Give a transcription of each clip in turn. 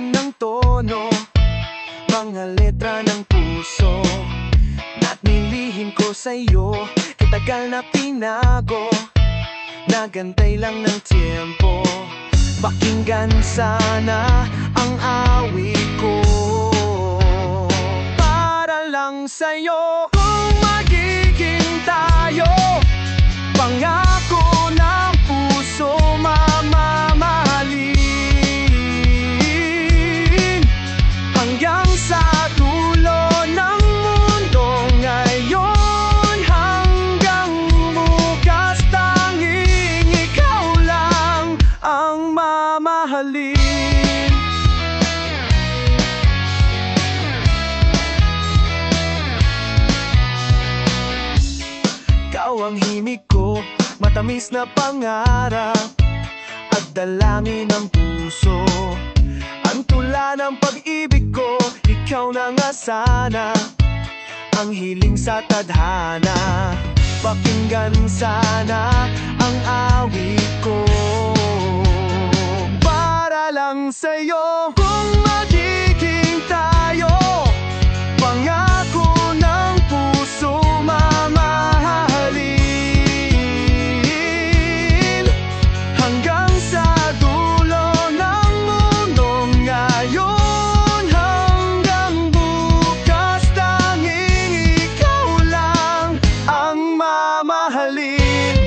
Laman ng tono, mga letra ng puso, at nilihim ko sa'yo, katagal na pinago, nagantay lang ng tiempo. Pakinggan sana ang awit ko, para lang sa'yo. Kung magiging tayo, pangako ng puso mamahalin, hanggang sa dulo ng mundo ngayon, hanggang bukas, tanging ikaw lang ang mamahalin. Ikaw ang himig ko, matamis na pangarap at dalangin ng puso. Ang tula ng pag-ibig ko, ikaw na nga sana, ang hiling sa tadhana. Pakinggan sana ang awit ko, para lang sa'yo. Kung magiging tayo, pangako ng puso mamahalin, hanggang sa dulo ng mundo ngayon, hanggang bukas, tanging ikaw lang ang mamahalin.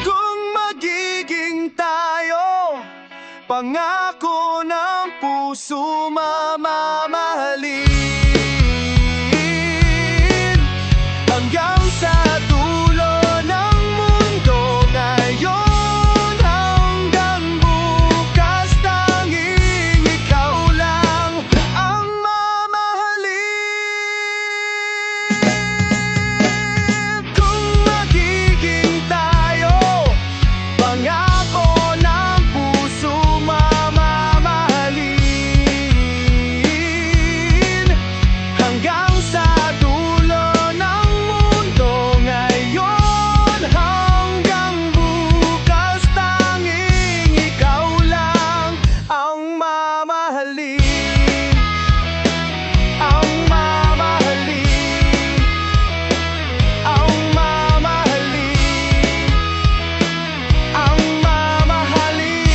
Kung magiging tayo, pangako ng puso mamahalin, hanggang sa dulo ng mundo ngayon, hanggang bukas, tanging ikaw lang ang mamahalin. Kung magiging tayo, pangako ng puso mamahalin, hanggang sa dulo ng mundo ngayon, hanggang bukas, tanging ikaw lang ang mamahalin. Ang mamahalin, ang mamahalin, ang mamahalin.